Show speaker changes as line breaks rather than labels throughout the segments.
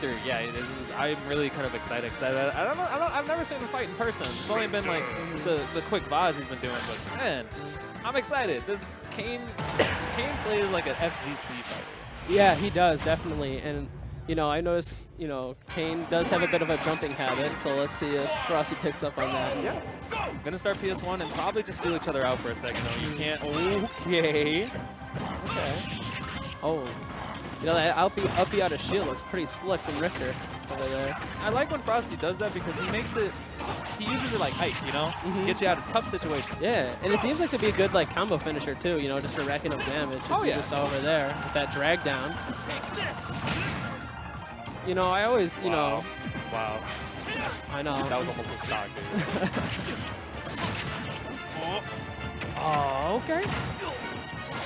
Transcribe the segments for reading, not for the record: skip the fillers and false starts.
Yeah, I'm really kind of excited because I've never seen him fight in person. It's only been like the quick VODs he's been doing, but man, I'm excited. This Kain plays like an FGC fighter.
Yeah, he does definitely, and you know I noticed Kain does have a bit of a jumping habit, so let's see if Frosty picks up on that.
Yeah, I'm gonna start PS1 and probably just feel each other out for a second. Though you can't. Okay.
Oh. You know, that up B out of shield looks pretty slick from Richter over there.
I like when Frosty does that because he uses it like height, you know? Gets you out of tough situations.
Yeah, and it seems like to be a good like combo finisher too, you know, just for racking up damage. As we just saw over there with that drag down. You know, I always, you know.
Wow.
I know.
That was almost a stock, dude.
Oh, okay.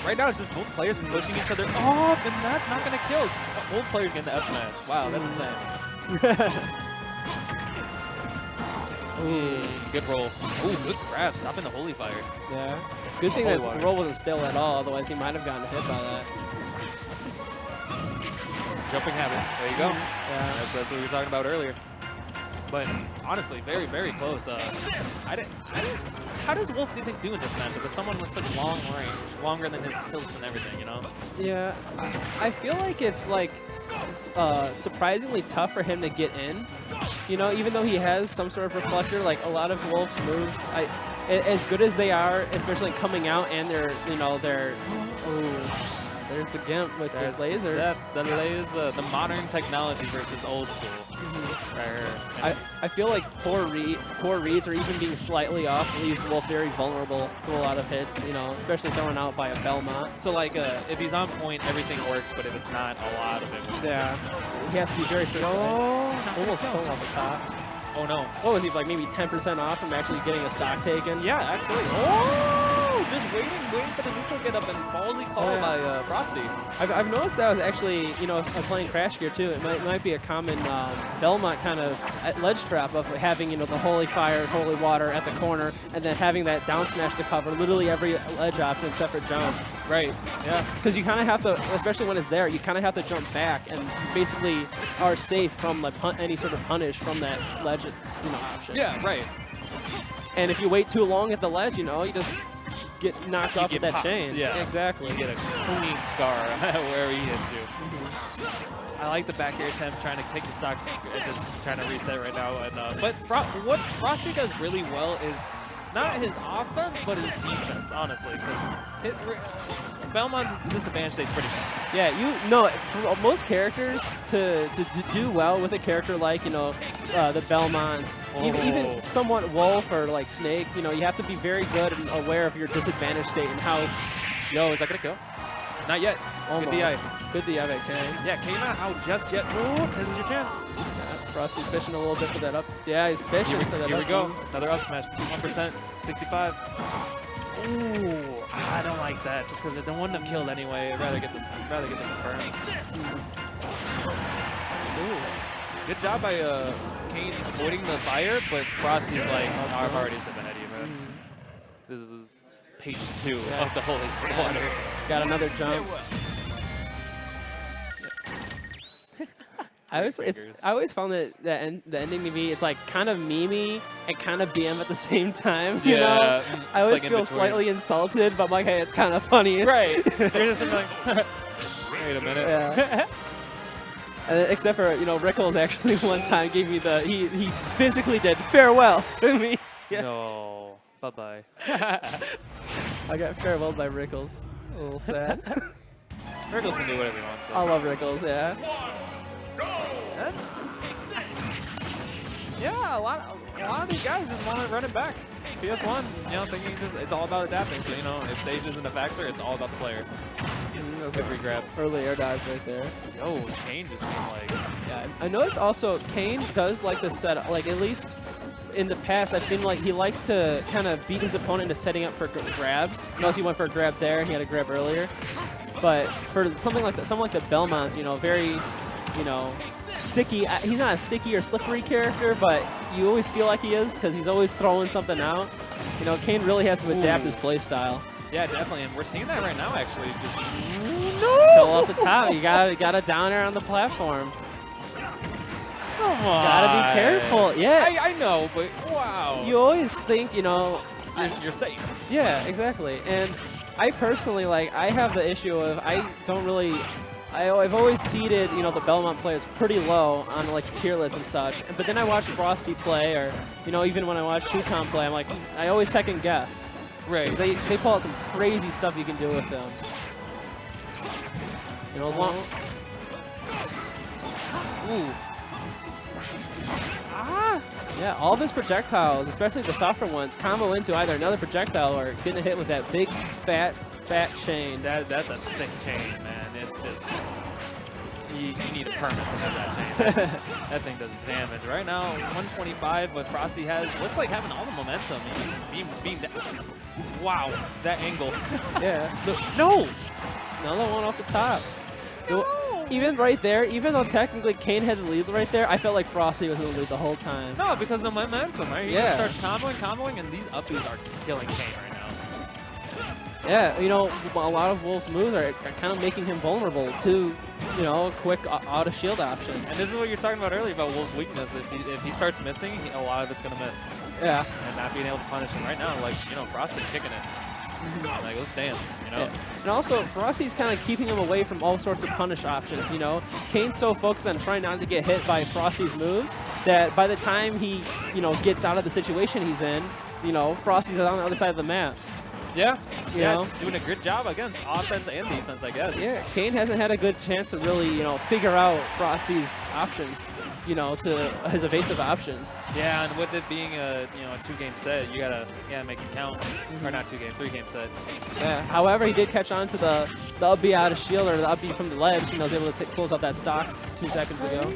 Right now, it's just both players pushing each other off, and that's not going to kill. Both players getting the F smash. Wow, that's insane. Good roll. Ooh, good grab. Stopping the Holy Fire.
Yeah. Good thing that the roll wasn't still at all, otherwise he might have gotten hit by that.
Jumping habit. There you go. Yeah. That's what we were talking about earlier. But honestly, very, very close. How does Wolf think do in this matchup with someone with such long range, longer than his tilts and everything, you know?
Yeah, I feel like it's like surprisingly tough for him to get in. You know, even though he has some sort of reflector, like a lot of Wolf's moves, as good as they are, especially coming out and there's the Gimp with the laser.
The laser, the modern technology versus old school. Right here.
I feel like poor reads or even being slightly off leaves Wolf very vulnerable to a lot of hits, you know, especially thrown out by a Belmont.
So like if he's on point, everything works, but if it's not, a lot of it works.
Yeah. He has to be very precise. Almost pull off the top.
Oh no.
What was he, like maybe 10% off from actually getting a stock taken?
Yeah, actually. Oh! Just waiting for the neutral get up and ballsy call by Frosty.
I've noticed that was actually, you know, playing Crash Gear too. It might be a common Belmont kind of ledge trap of having, you know, the Holy Fire, Holy Water at the corner, and then having that down smash to cover literally every ledge option except for jump.
Right. Yeah.
Because you kind of have to, especially when it's there, you kind of have to jump back and basically are safe from like any sort of punish from that ledge, you know, option.
Yeah. Right.
And if you wait too long at the ledge, you know, you just get knocked off with that chain.
Yeah,
exactly.
You get a clean scar wherever he hits you. I like the back air attempt, trying to take the stock, just trying to reset right now. And but what Frosty does really well is not his offense, but his defense, honestly, because Belmont's disadvantage stays pretty bad.
Yeah, you know, for most characters to do well with a character like, you know, the Belmonts, even somewhat Wolf or like Snake, you know, you have to be very good and aware of your disadvantage state and how.
Yo, is that gonna go? Not yet.
Almost.
Good DI.
Good DI by Kain.
Yeah, Kain not out just yet. Ooh, this is your chance.
Frosty fishing a little bit for that up. Yeah, he's fishing for that.
Here we go. Another up smash. 51%. 65. Ooh, I don't like that. Just because it wouldn't have killed anyway. I'd rather get the confirm. Ooh. Good job by Kain avoiding the fire, but Frosty's like, oh, I've already said ahead of you, man. This is page 2 of the Holy Water.
Got another jump. I always found that the ending to me, it's like kind of memey and kind of BM at the same time. You know? I always feel slightly insulted, but I'm like, hey, it's kind of funny.
Right. You're just like, wait a minute.
Yeah. Except for, you know, Rickles actually one time gave me he physically did farewell to me. Yeah.
No. Bye-bye.
I got farewelled by Rickles. A little sad.
Rickles can do whatever he wants.
I love Rickles, yeah.
Yeah, a lot of these guys just want to run it back. PS1, you know, thinking it's all about adapting. So, you know, if stage isn't a factor, it's all about the player. That was a free grab.
Early air dives right there.
Yo, Kain just being like...
Yeah, I noticed also Kain does like the setup, like at least in the past, I've seen like he likes to kind of beat his opponent into setting up for grabs. Notice he went for a grab there, he had a grab earlier. But for something like that, someone like the Belmonts, you know, very, you know, sticky. He's not a sticky or slippery character, but you always feel like he is because he's always throwing something out. You know, Kain really has to adapt his play style.
Yeah, definitely, and we're seeing that right now. Actually, just
kill off the top. You got a down air on the platform.
on.
Gotta be careful. Yeah.
I know, but wow.
You always think, you know.
You're safe.
Yeah, exactly. And I personally, like, I have the issue of I don't really. I've always seeded, you know, the Belmont players pretty low on like tier lists and such. But then I watch Frosty play, or you know, even when I watch Two-Tom play, I'm like, I always second guess.
Right.
They pull out some crazy stuff you can do with them. You know, as long.
Ooh.
Ah. Yeah, all of his projectiles, especially the softer ones, combo into either another projectile or getting hit with that big fat chain.
That's a thick chain, man. It's just you need a permit to have that chain. That thing does damage. Right now, 125, but Frosty looks like having all the momentum. He's being wow, that angle.
Yeah.
No!
Another one off the top.
No!
Even right there, even though technically Kain had the lead right there, I felt like Frosty was in the lead the whole time.
No, because of the momentum, right? He just starts comboing, and these uppies are killing Kain right now.
Yeah, you know, a lot of Wolf's moves are kind of making him vulnerable to, you know, quick auto-shield option.
And this is what you're talking about earlier about Wolf's weakness. If he starts missing, a lot of it's going to miss.
Yeah.
And not being able to punish him right now, like, you know, Frosty's kicking it. Like, let's dance, you know?
Yeah. And also, Frosty's kind of keeping him away from all sorts of punish options, you know? Kain's so focused on trying not to get hit by Frosty's moves that by the time he, you know, gets out of the situation he's in, you know, Frosty's on the other side of the map.
Yeah,
you know?
doing a good job against offense and defense, I guess.
Yeah, Kain hasn't had a good chance to really, you know, figure out Frosty's options, you know, to his evasive options.
Yeah, and with it being a, you know, a 2-game set, you gotta make it count. Or not 2-game, 3-game set.
Yeah. However, he did catch on to the up B out of shield, or the up B from the ledge, and was able to close out that stock 2 seconds ago.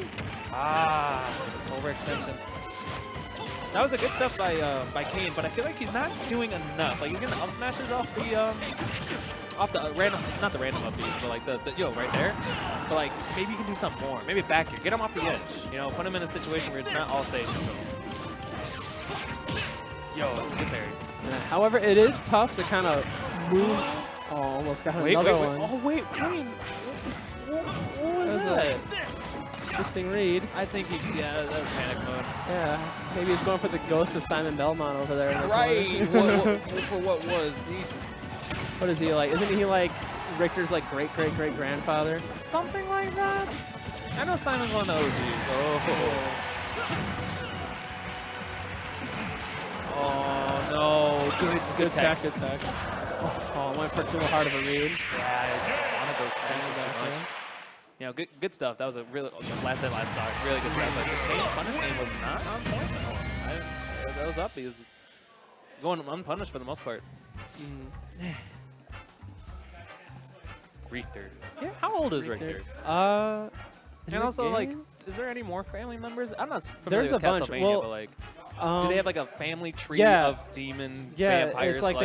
Ah, overextension. That was a good stuff by Kain, but I feel like he's not doing enough. Like, he's getting up smashes off the random, not the random up Bs, but like the right there. But like, maybe you can do something more. Maybe back here, get him off the edge. You know, put him in a situation where it's not all stage. Yo, good parry.
Yeah. However, it is tough to kind of move. Oh, almost got another one.
Oh wait, what was that?
Interesting read.
I think that was panic mode.
Yeah, maybe he's going for the ghost of Simon Belmont over there. In the
right. For what was he? Just,
what is he like? Isn't he like Richter's like great grandfather?
Something like that. I know Simon's one of the OGs. Oh no! Good tech.
Good tech. Oh, went for too hard of a read.
Yeah, I just wanted those things so much. You know, good stuff. That was a really last stock. Really good stuff. But just Kain's punish game was not on point. That was up. He was going unpunished for the most part. Richter. Yeah, how old is Richter? And also, like, is there any more family members? I'm not familiar with Castlevania, but like, do they have like a family tree of demon vampires?
It's like